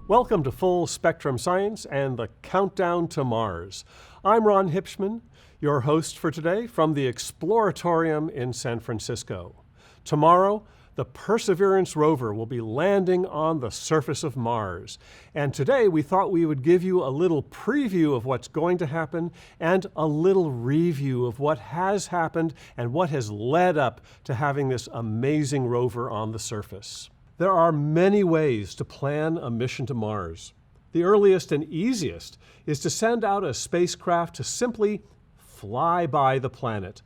Welcome to Full Spectrum Science and the Countdown to Mars. I'm Ron Hipschman, your host for today from the Exploratorium in San Francisco. Tomorrow, the Perseverance rover will be landing on the surface of Mars. And today we thought we would give you a little preview of what's going to happen and a little review of what has happened and what has led up to having this amazing rover on the surface. There are many ways to plan a mission to Mars. The earliest and easiest is to send out a spacecraft to simply fly by the planet,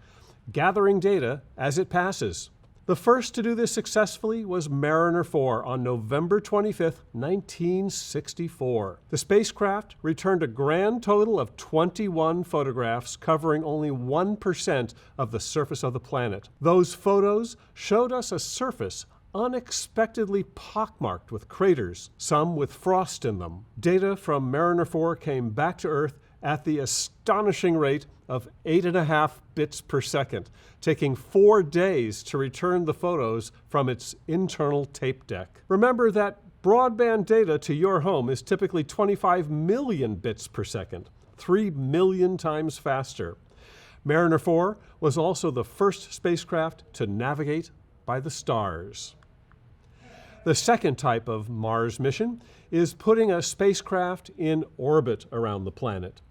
gathering data as it passes. The first to do this successfully was Mariner 4 on November 25, 1964. The spacecraft returned a grand total of 21 photographs covering only 1% of the surface of the planet. Those photos showed us a surface unexpectedly pockmarked with craters, some with frost in them. Data from Mariner 4 came back to Earth at the astonishing rate of 8.5 bits per second, taking 4 days to return the photos from its internal tape deck. Remember that broadband data to your home is typically 25 million bits per second, 3 million times faster. Mariner 4 was also the first spacecraft to navigate by the stars. The second type of Mars mission is putting a spacecraft in orbit around the planet.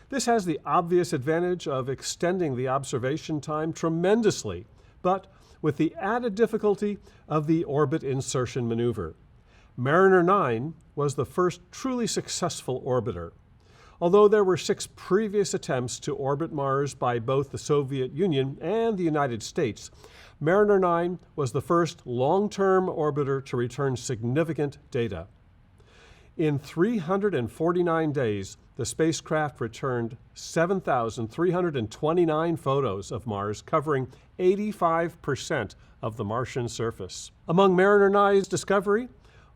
This has the obvious advantage of extending the observation time tremendously, but with the added difficulty of the orbit insertion maneuver. Mariner 9 was the first truly successful orbiter. Although there were 6 previous attempts to orbit Mars by both the Soviet Union and the United States, Mariner 9 was the first long-term orbiter to return significant data. In 349 days, the spacecraft returned 7,329 photos of Mars, covering 85% of the Martian surface. Among Mariner 9's discovery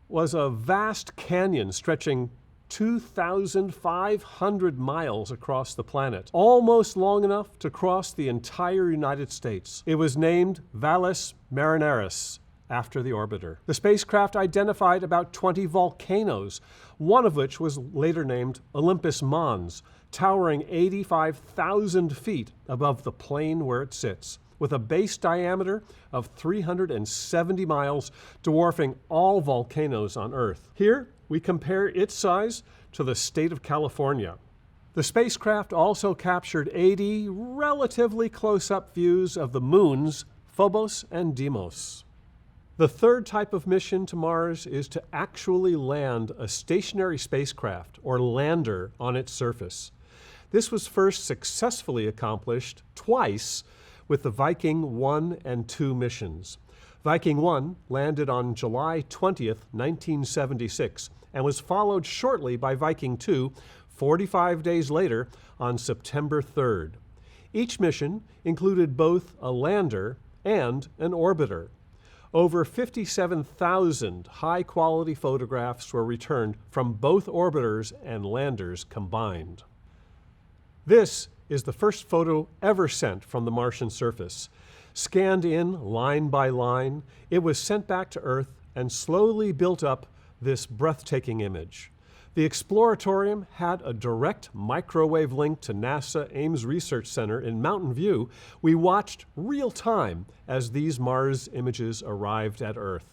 was a vast canyon stretching 2,500 miles across the planet, almost long enough to cross the entire United States. It was named Valles Marineris, after the orbiter. The spacecraft identified about 20 volcanoes, one of which was later named Olympus Mons, towering 85,000 feet above the plane where it sits, with a base diameter of 370 miles, dwarfing all volcanoes on Earth. Here, we compare its size to the state of California. The spacecraft also captured 80 relatively close-up views of the moons Phobos and Deimos. The third type of mission to Mars is to actually land a stationary spacecraft, or lander, on its surface. This was first successfully accomplished twice with the Viking 1 and 2 missions. Viking 1 landed on July 20th, 1976, and was followed shortly by Viking 2 45 days later on September 3rd. Each mission included both a lander and an orbiter. Over 57,000 high-quality photographs were returned from both orbiters and landers combined. This is the first photo ever sent from the Martian surface. Scanned in line by line, it was sent back to Earth and slowly built up this breathtaking image. The Exploratorium had a direct microwave link to NASA Ames Research Center in Mountain View. We watched real time as these Mars images arrived at Earth.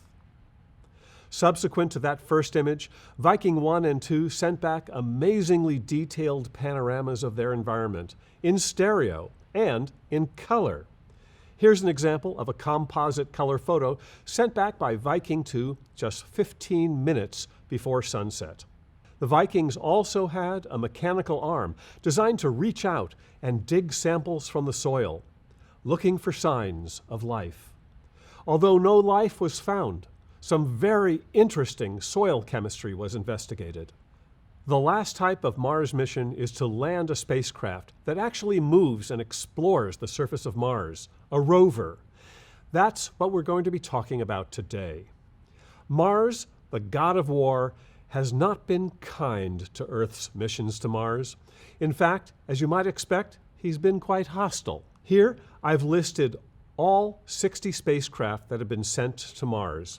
Subsequent to that first image, Viking 1 and 2 sent back amazingly detailed panoramas of their environment in stereo and in color. Here's an example of a composite color photo sent back by Viking 2 just 15 minutes before sunset. The Vikings also had a mechanical arm designed to reach out and dig samples from the soil, looking for signs of life. Although no life was found, some very interesting soil chemistry was investigated. The last type of Mars mission is to land a spacecraft that actually moves and explores the surface of Mars, a rover. That's what we're going to be talking about today. Mars, the god of war, has not been kind to Earth's missions to Mars. In fact, as you might expect, he's been quite hostile. Here, I've listed all 60 spacecraft that have been sent to Mars.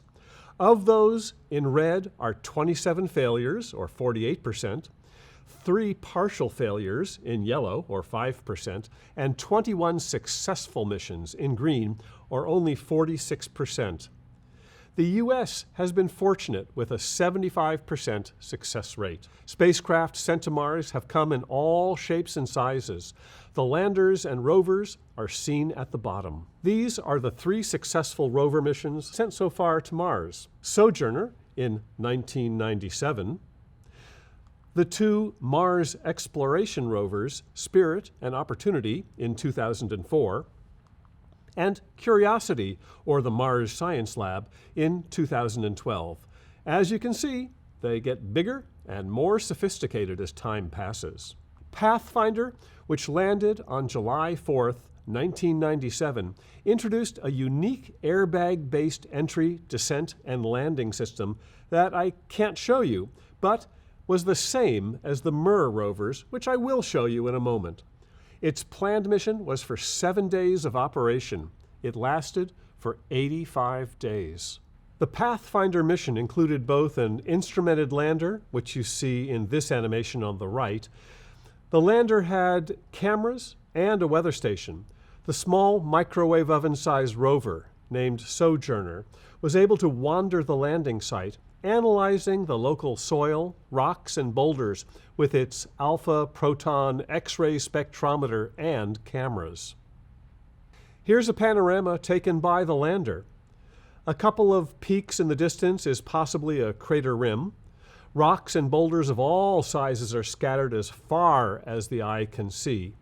Of those, in red are 27 failures, or 48%, 3 partial failures, in yellow, or 5%, and 21 successful missions, in green, or only 46%. The U.S. has been fortunate with a 75% success rate. Spacecraft sent to Mars have come in all shapes and sizes. The landers and rovers are seen at the bottom. These are the 3 successful rover missions sent so far to Mars. Sojourner in 1997, the 2 Mars exploration rovers, Spirit and Opportunity, in 2004, and Curiosity, or the Mars Science Lab, in 2012. As you can see, they get bigger and more sophisticated as time passes. Pathfinder, which landed on July 4th, 1997, introduced a unique airbag-based entry, descent, and landing system that I can't show you, but was the same as the MER rovers, which I will show you in a moment. Its planned mission was for 7 days of operation. It lasted for 85 days. The Pathfinder mission included both an instrumented lander, which you see in this animation on the right. The lander had cameras and a weather station. The small microwave oven-sized rover, named Sojourner, was able to wander the landing site, analyzing the local soil, rocks, and boulders with its alpha proton X-ray spectrometer and cameras. Here's a panorama taken by the lander. A couple of peaks in the distance is possibly a crater rim. Rocks and boulders of all sizes are scattered as far as the eye can see.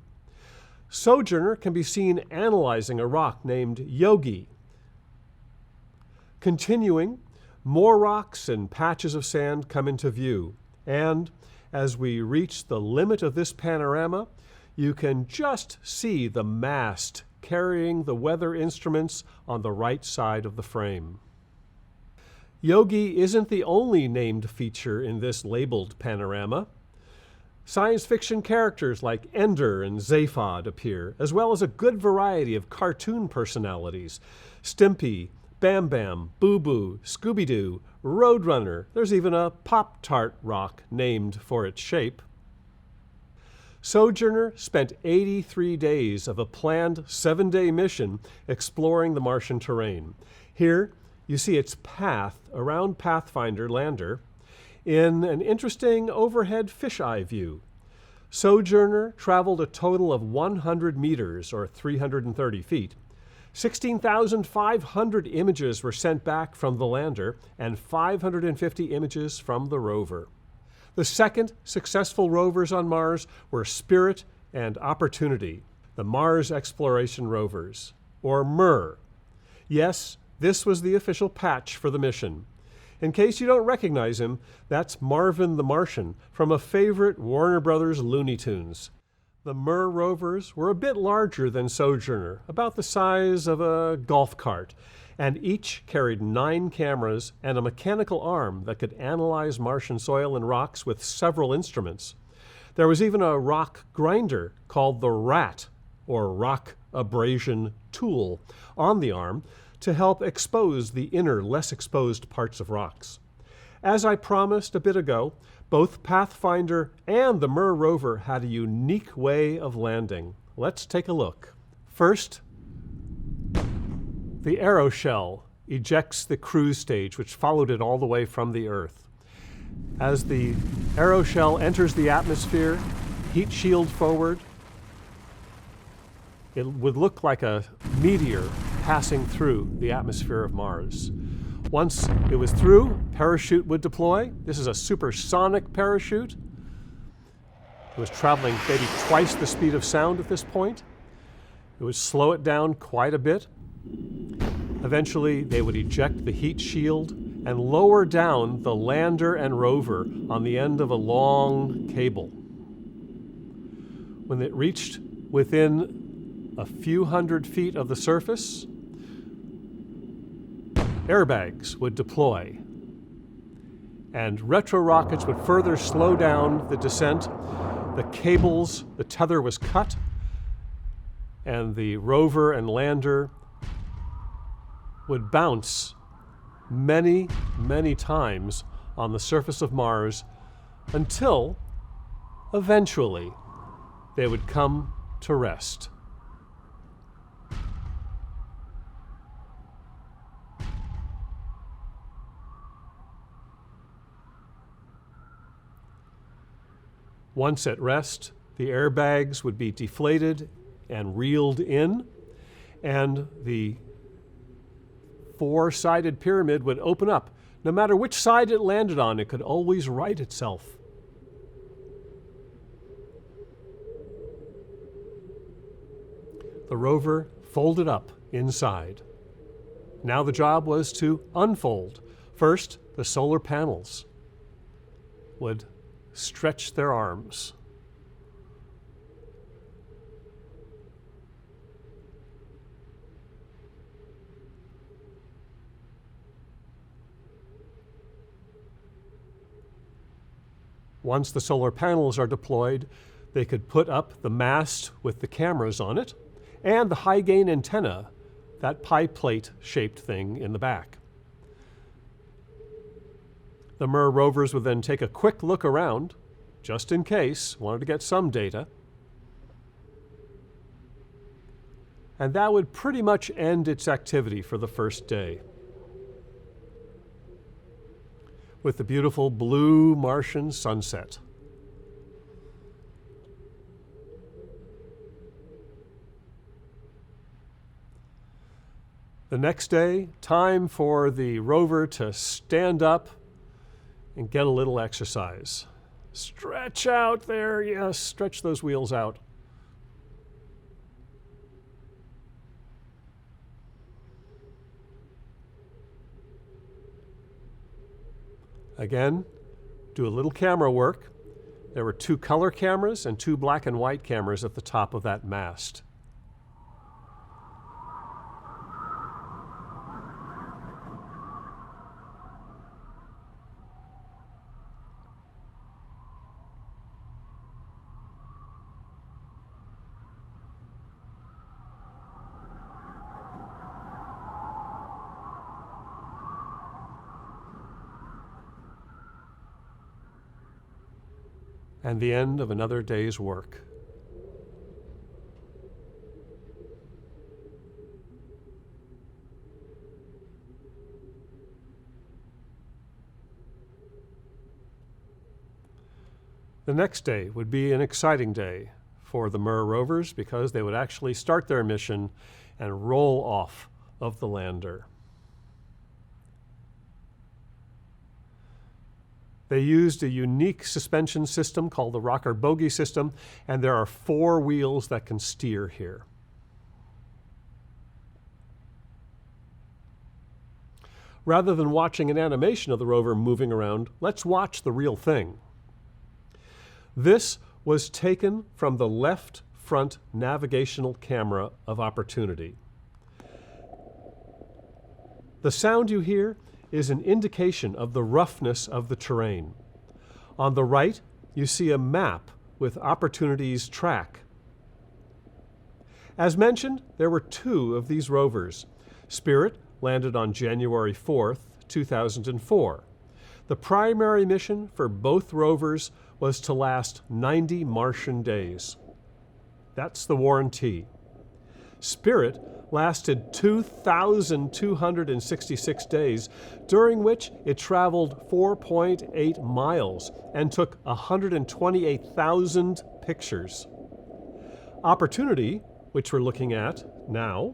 Sojourner can be seen analyzing a rock named Yogi. Continuing, more rocks and patches of sand come into view, and as we reach the limit of this panorama, you can just see the mast carrying the weather instruments on the right side of the frame. Yogi isn't the only named feature in this labeled panorama. Science fiction characters like Ender and Zaphod appear, as well as a good variety of cartoon personalities: Stimpy, Bam Bam, Boo Boo, Scooby-Doo, Roadrunner. There's even a Pop-Tart rock named for its shape. Sojourner spent 83 days of a planned 7-day mission exploring the Martian terrain. Here, you see its path around Pathfinder lander in an interesting overhead fisheye view. Sojourner traveled a total of 100 meters, or 330 feet. 16,500 images were sent back from the lander and 550 images from the rover. The second successful rovers on Mars were Spirit and Opportunity, the Mars Exploration Rovers, or MER. Yes, this was the official patch for the mission. In case you don't recognize him, that's Marvin the Martian from a favorite Warner Brothers Looney Tunes. The MER rovers were a bit larger than Sojourner, about the size of a golf cart, and each carried 9 cameras and a mechanical arm that could analyze Martian soil and rocks with several instruments. There was even a rock grinder called the RAT, or Rock Abrasion Tool, on the arm to help expose the inner, less exposed parts of rocks. As I promised a bit ago, both Pathfinder and the MER rover had a unique way of landing. Let's take a look. First, the aeroshell ejects the cruise stage, which followed it all the way from the Earth. As the aeroshell enters the atmosphere, heat shield forward, it would look like a meteor passing through the atmosphere of Mars. Once it was through, parachute would deploy. This is a supersonic parachute. It was traveling maybe twice the speed of sound at this point. It would slow it down quite a bit. Eventually, they would eject the heat shield and lower down the lander and rover on the end of a long cable. When it reached within a few hundred feet of the surface, airbags would deploy, and retro rockets would further slow down the descent. The cables, the tether was cut, and the rover and lander would bounce many, many times on the surface of Mars until eventually they would come to rest. Once at rest, the airbags would be deflated and reeled in, and the four-sided pyramid would open up. No matter which side it landed on, it could always right itself. The rover folded up inside. Now the job was to unfold. First, the solar panels would stretch their arms. Once the solar panels are deployed, they could put up the mast with the cameras on it and the high-gain antenna, that pie plate-shaped thing in the back. The MER rovers would then take a quick look around, just in case, wanted to get some data. And that would pretty much end its activity for the first day, with the beautiful blue Martian sunset. The next day, time for the rover to stand up and get a little exercise. Stretch out there, yes, stretch those wheels out. Again, do a little camera work. There were 2 color cameras and 2 black and white cameras at the top of that mast. And the end of another day's work. The next day would be an exciting day for the MER rovers because they would actually start their mission and roll off of the lander. They used a unique suspension system called the rocker bogie system, and there are 4 wheels that can steer here. Rather than watching an animation of the rover moving around, let's watch the real thing. This was taken from the left front navigational camera of Opportunity. The sound you hear is an indication of the roughness of the terrain. On the right, you see a map with Opportunity's track. As mentioned, there were 2 of these rovers. Spirit landed on January 4th, 2004. The primary mission for both rovers was to last 90 Martian days. That's the warranty. Spirit lasted 2,266 days, during which it traveled 4.8 miles and took 128,000 pictures. Opportunity, which we're looking at now,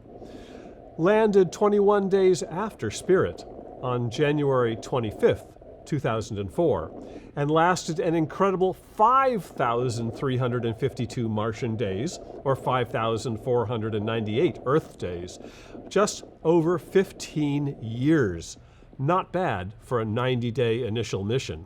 landed 21 days after Spirit on January 25th, 2004, and lasted an incredible 5,352 Martian days, or 5,498 Earth days, just over 15 years. Not bad for a 90-day initial mission.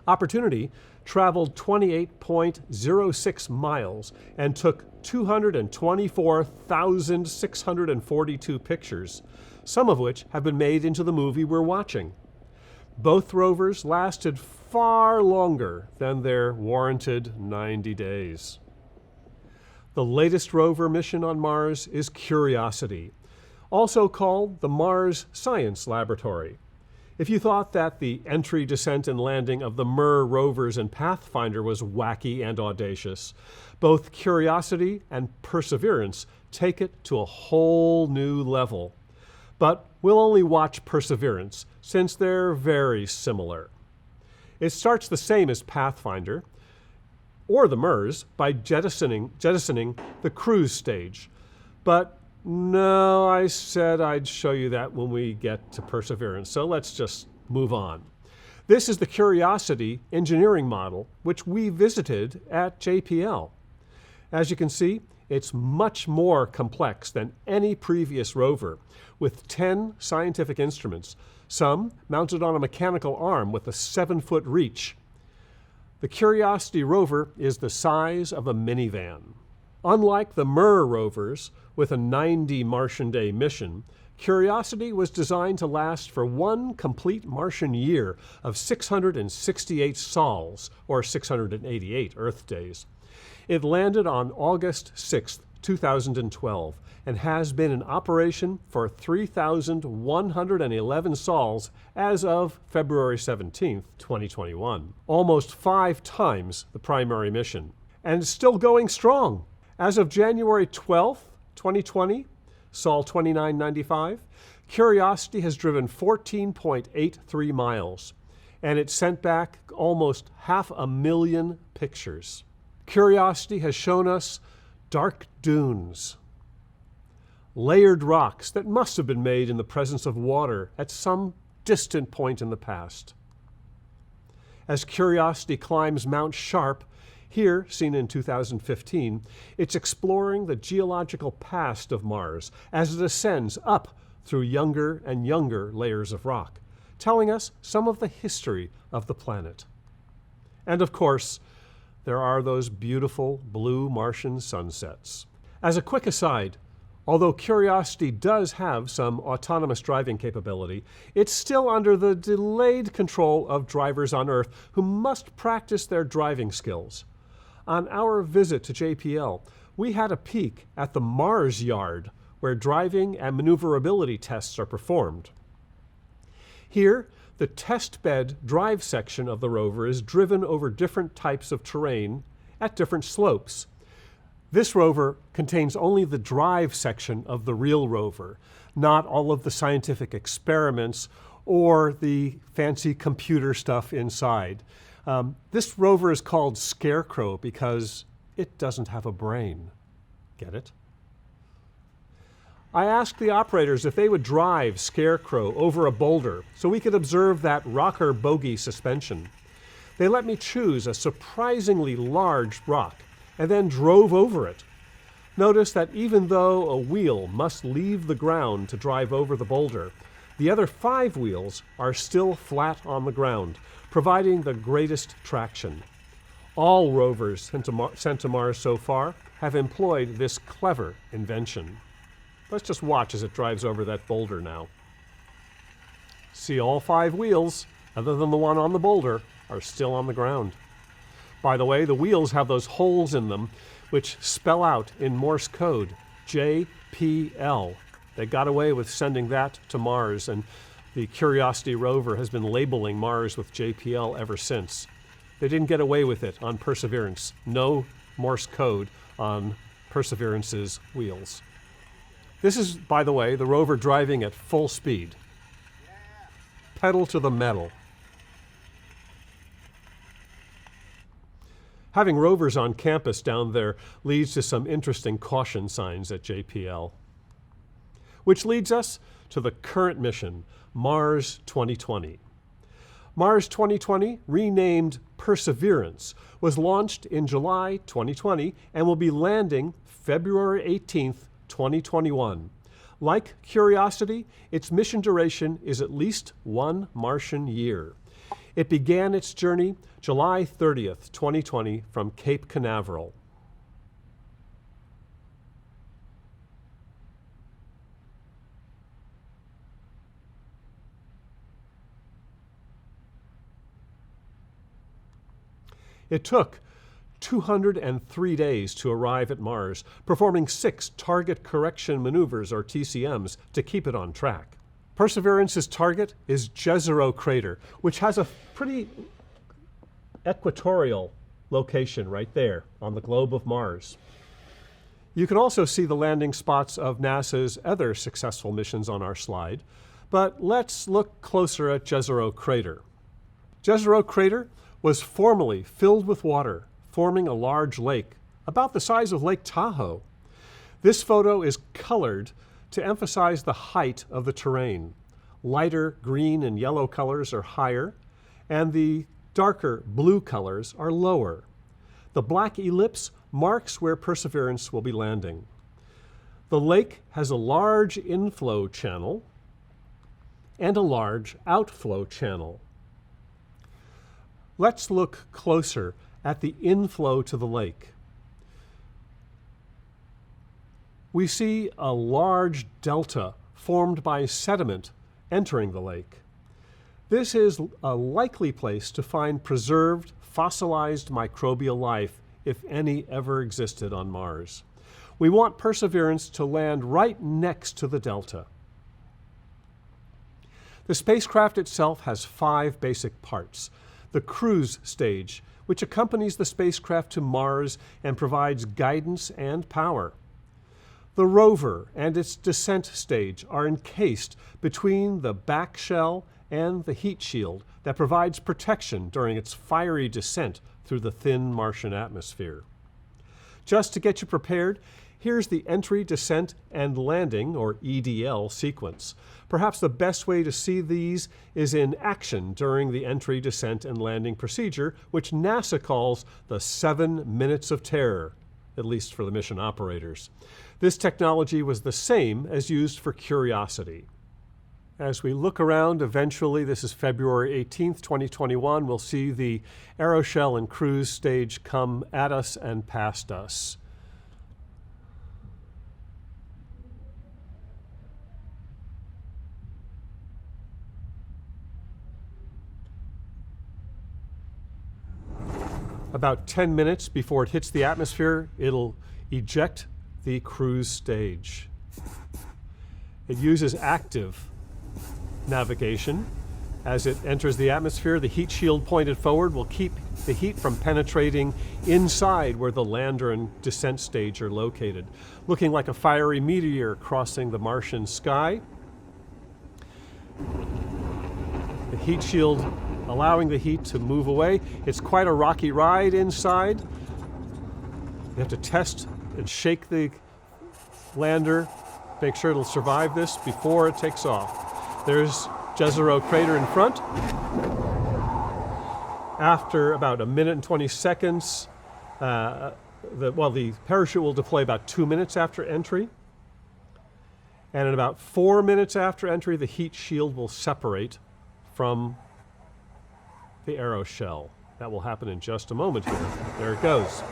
Opportunity traveled 28.06 miles and took 224,642 pictures, some of which have been made into the movie we're watching. Both rovers lasted far longer than their warranted 90 days. The latest rover mission on Mars is Curiosity. also called the Mars Science Laboratory. If you thought that the entry, descent, and landing of the MER rovers and Pathfinder was wacky and audacious, both Curiosity and Perseverance take it to a whole new level. But we'll only watch Perseverance, since they're very similar. It starts the same as Pathfinder, or the MERS, by jettisoning the cruise stage. But no, I said I'd show you that when we get to Perseverance, so let's just move on. This is the Curiosity engineering model, which we visited at JPL. As you can see, it's much more complex than any previous rover, with 10 scientific instruments, some mounted on a mechanical arm with a 7-foot reach. The Curiosity rover is the size of a minivan. Unlike the MER rovers, with a 90 Martian day mission, Curiosity was designed to last for one complete Martian year of 668 sols, or 688 Earth days. It landed on August 6, 2012, and has been in operation for 3,111 sols as of February 17, 2021, almost 5 times the primary mission, and still going strong. As of January 12, 2020, Sol 2995, Curiosity has driven 14.83 miles, and it sent back almost 500,000 pictures. Curiosity has shown us dark dunes, layered rocks that must have been made in the presence of water at some distant point in the past. As Curiosity climbs Mount Sharp, here, seen in 2015, it's exploring the geological past of Mars as it ascends up through younger and younger layers of rock, telling us some of the history of the planet. And of course, there are those beautiful blue Martian sunsets. As a quick aside, although Curiosity does have some autonomous driving capability, it's still under the delayed control of drivers on Earth who must practice their driving skills. On our visit to JPL, we had a peek at the Mars Yard, where driving and maneuverability tests are performed. Here, the test bed drive section of the rover is driven over different types of terrain at different slopes. This rover contains only the drive section of the real rover, not all of the scientific experiments or the fancy computer stuff inside. This rover is called Scarecrow because it doesn't have a brain. Get it? I asked the operators if they would drive Scarecrow over a boulder so we could observe that rocker bogie suspension. They let me choose a surprisingly large rock and then drove over it. Notice that even though a wheel must leave the ground to drive over the boulder, the other 5 wheels are still flat on the ground, providing the greatest traction. All rovers sent to Mars so far have employed this clever invention. Let's just watch as it drives over that boulder now. See, all 5 wheels, other than the one on the boulder, are still on the ground. By the way, the wheels have those holes in them which spell out in Morse code, JPL. They got away with sending that to Mars, and the Curiosity rover has been labeling Mars with JPL ever since. They didn't get away with it on Perseverance. No Morse code on Perseverance's wheels. This is, by the way, the rover driving at full speed. Pedal to the metal. Having rovers on campus down there leads to some interesting caution signs at JPL. Which leads us to the current mission, Mars 2020. Mars 2020, renamed Perseverance, was launched in July 2020 and will be landing February 18th, 2021. Like Curiosity, its mission duration is at least 1 Martian year. It began its journey July 30th, 2020 from Cape Canaveral. It took 203 days to arrive at Mars, performing 6 target correction maneuvers, or TCMs, to keep it on track. Perseverance's target is Jazero crater, which has a pretty equatorial location right there on the globe of Mars. You can also see the landing spots of NASA's other successful missions on our slide, but let's look closer at Jazero crater. Jazero crater was formerly filled with water, forming a large lake, about the size of Lake Tahoe. This photo is colored to emphasize the height of the terrain. Lighter green and yellow colors are higher, and the darker blue colors are lower. The black ellipse marks where Perseverance will be landing. The lake has a large inflow channel and a large outflow channel. Let's look closer at the inflow to the lake. We see a large delta formed by sediment entering the lake. This is a likely place to find preserved, fossilized microbial life, if any ever existed on Mars. We want Perseverance to land right next to the delta. The spacecraft itself has 5 basic parts. The cruise stage, which accompanies the spacecraft to Mars and provides guidance and power. The rover and its descent stage are encased between the back shell and the heat shield that provides protection during its fiery descent through the thin Martian atmosphere. Just to get you prepared, here's the entry, descent, and landing, or EDL, sequence. Perhaps the best way to see these is in action during the entry, descent, and landing procedure, which NASA calls the 7 minutes of terror, at least for the mission operators. This technology was the same as used for Curiosity. As we look around, eventually, this is February 18th, 2021, we'll see the aeroshell and cruise stage come at us and past us. About 10 minutes before it hits the atmosphere, it'll eject the cruise stage. It uses active navigation. As it enters the atmosphere, the heat shield pointed forward will keep the heat from penetrating inside where the lander and descent stage are located, looking like a fiery meteor crossing the Martian sky. The heat shield allowing the heat to move away. It's quite a rocky ride inside. You have to test and shake the lander, make sure it'll survive this before it takes off. There's Jazero crater in front. After about 1 minute and 20 seconds, the parachute will deploy about 2 minutes after entry. And in about 4 minutes after entry, the heat shield will separate from the aeroshell. That will happen in just a moment here. There it goes.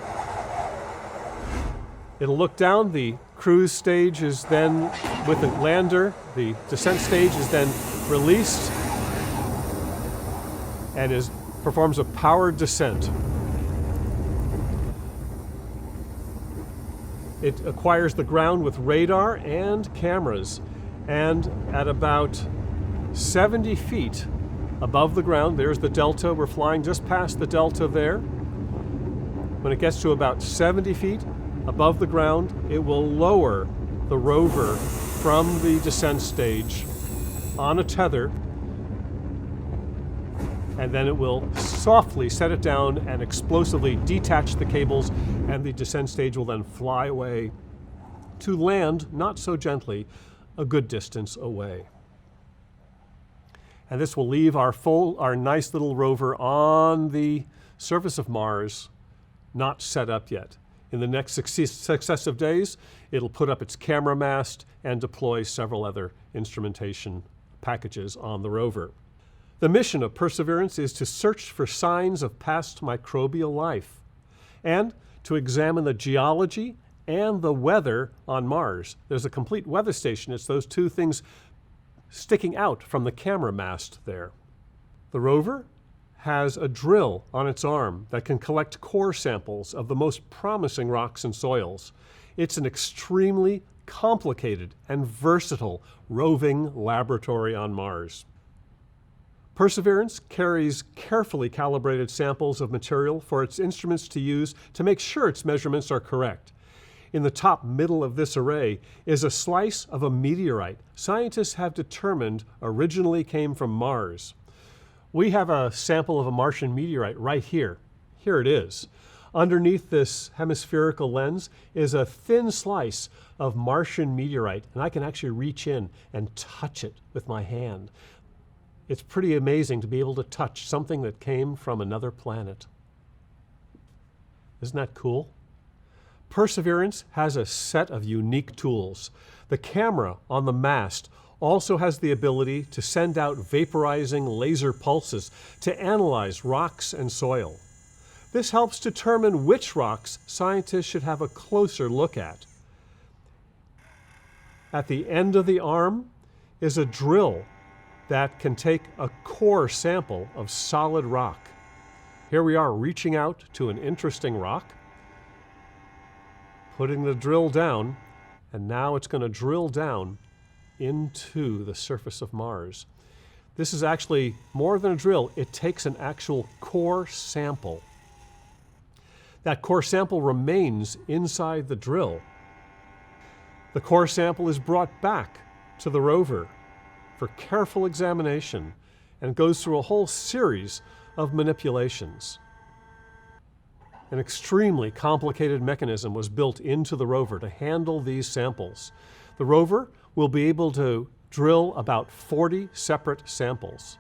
It'll look down. The cruise stage is then with the lander. The descent stage is then released and performs a powered descent. It acquires the ground with radar and cameras, and at about 70 feet above the ground, there's the delta. We're flying just past the delta there. When it gets to about 70 feet above the ground, it will lower the rover from the descent stage on a tether, and then it will softly set it down and explosively detach the cables, and the descent stage will then fly away to land, not so gently, a good distance away. And this will leave our nice little rover on the surface of Mars, not set up yet. In the next successive days, it'll put up its camera mast and deploy several other instrumentation packages on the rover. The mission of Perseverance is to search for signs of past microbial life and to examine the geology and the weather on Mars. There's a complete weather station. It's those two things sticking out from the camera mast there. The rover has a drill on its arm that can collect core samples of the most promising rocks and soils. It's an extremely complicated and versatile roving laboratory on Mars. Perseverance carries carefully calibrated samples of material for its instruments to use to make sure its measurements are correct. In the top middle of this array is a slice of a meteorite scientists have determined originally came from Mars. We have a sample of a Martian meteorite right here. Here it is. Underneath this hemispherical lens is a thin slice of Martian meteorite, and I can actually reach in and touch it with my hand. It's pretty amazing to be able to touch something that came from another planet. Isn't that cool? Perseverance has a set of unique tools. The camera on the mast also has the ability to send out vaporizing laser pulses to analyze rocks and soil. This helps determine which rocks scientists should have a closer look at. At the end of the arm is a drill that can take a core sample of solid rock. Here we are reaching out to an interesting rock, putting the drill down, and now it's going to drill down into the surface of Mars. This is actually more than a drill. It takes an actual core sample. That core sample remains inside the drill. The core sample is brought back to the rover for careful examination and goes through a whole series of manipulations. An extremely complicated mechanism was built into the rover to handle these samples. The rover will be able to drill about 40 separate samples.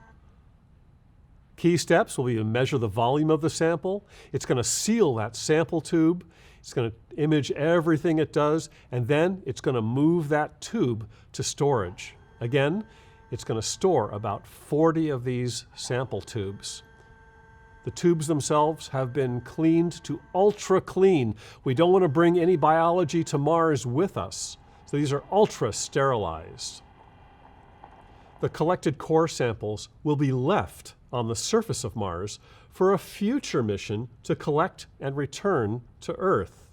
Key steps will be to measure the volume of the sample. It's going to seal that sample tube. It's going to image everything it does, and then it's going to move that tube to storage. Again, it's going to store about 40 of these sample tubes. The tubes themselves have been cleaned to ultra clean. We don't want to bring any biology to Mars with us, so these are ultra sterilized. The collected core samples will be left on the surface of Mars for a future mission to collect and return to Earth.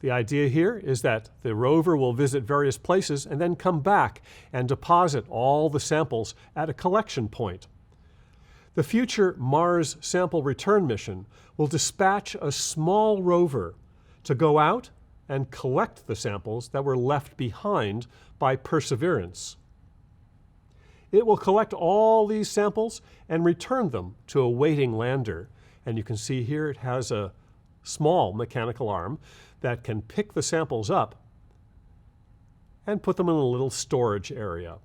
The idea here is that the rover will visit various places and then come back and deposit all the samples at a collection point. The future Mars sample return mission will dispatch a small rover to go out and collect the samples that were left behind by Perseverance. It will collect all these samples and return them to a waiting lander. And you can see here it has a small mechanical arm that can pick the samples up and put them in a little storage area.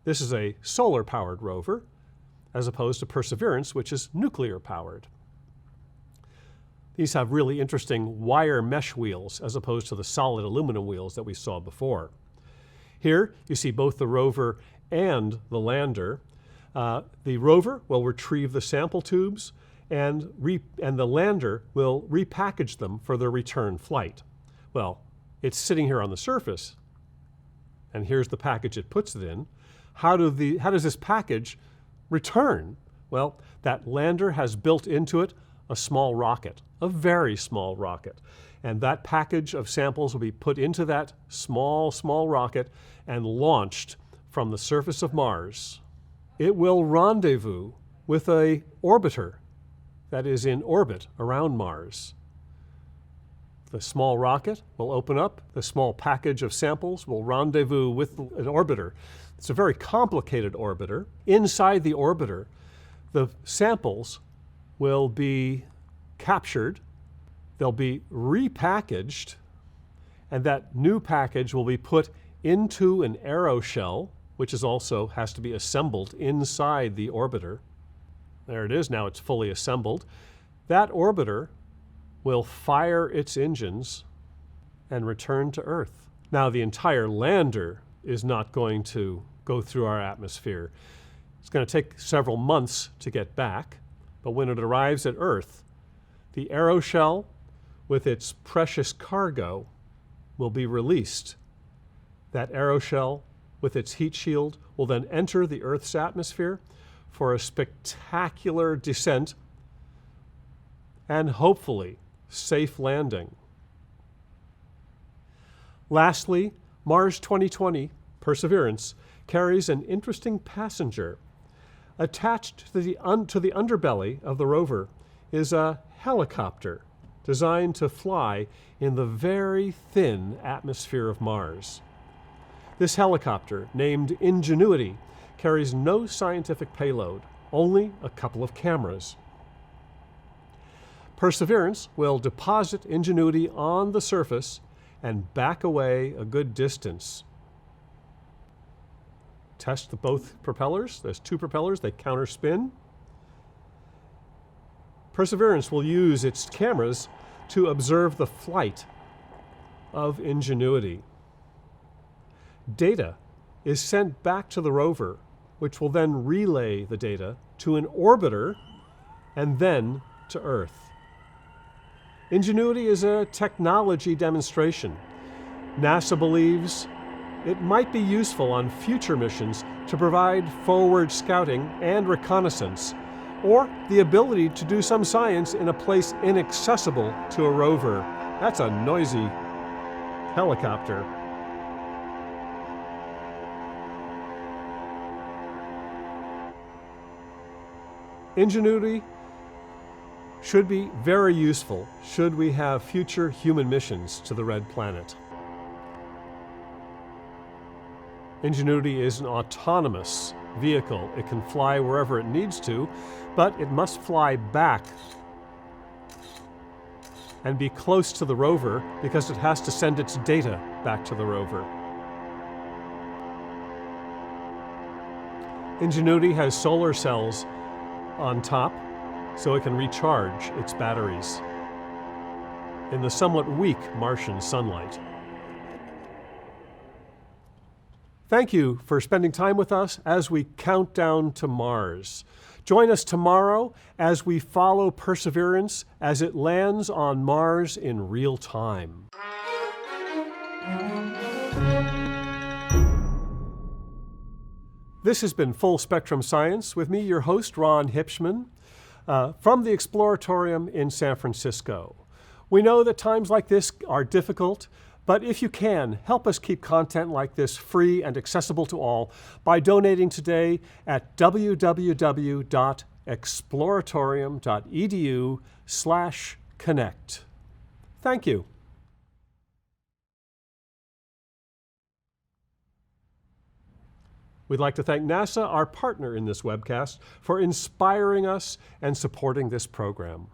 This is a solar-powered rover, as opposed to Perseverance, which is nuclear-powered. These have really interesting wire mesh wheels, as opposed to the solid aluminum wheels that we saw before. Here, you see both the rover and the lander. The rover will retrieve the sample tubes, and the lander will repackage them for their return flight. Well, it's sitting here on the surface, and here's the package it puts it in. How does this package return? Well, that lander has built into it a small rocket, a very small rocket. And that package of samples will be put into that small rocket and launched from the surface of Mars. It will rendezvous with an orbiter that is in orbit around Mars. The small rocket will open up, the small package of samples will rendezvous with an orbiter. It's a very complicated orbiter. Inside the orbiter, the samples will be captured, they'll be repackaged, and that new package will be put into an aeroshell, which is also has to be assembled inside the orbiter. There it is, now it's fully assembled. That orbiter will fire its engines and return to Earth. Now, the entire lander is not going to go through our atmosphere. It's going to take several months to get back, but when it arrives at Earth, the aeroshell with its precious cargo will be released. That aeroshell with its heat shield will then enter the Earth's atmosphere for a spectacular descent and hopefully safe landing. Lastly, Mars 2020 Perseverance carries an interesting passenger. Attached to the underbelly of the rover is a helicopter designed to fly in the very thin atmosphere of Mars. This helicopter, named Ingenuity, carries no scientific payload, only a couple of cameras. Perseverance will deposit Ingenuity on the surface and back away a good distance. Test both propellers. There's two propellers. They counterspin. Perseverance will use its cameras to observe the flight of Ingenuity. Data is sent back to the rover, which will then relay the data to an orbiter and then to Earth. Ingenuity is a technology demonstration. NASA believes it might be useful on future missions to provide forward scouting and reconnaissance, or the ability to do some science in a place inaccessible to a rover. That's a noisy helicopter. Ingenuity should be very useful should we have future human missions to the Red Planet. Ingenuity is an autonomous vehicle. It can fly wherever it needs to, but it must fly back and be close to the rover because it has to send its data back to the rover. Ingenuity has solar cells on top so it can recharge its batteries in the somewhat weak Martian sunlight. Thank you for spending time with us as we count down to Mars. Join us tomorrow as we follow Perseverance as it lands on Mars in real time. This has been Full Spectrum Science with me, your host, Ron Hipschman, from the Exploratorium in San Francisco. We know that times like this are difficult, but if you can, help us keep content like this free and accessible to all by donating today at www.exploratorium.edu/connect. Thank you. We'd like to thank NASA, our partner in this webcast, for inspiring us and supporting this program.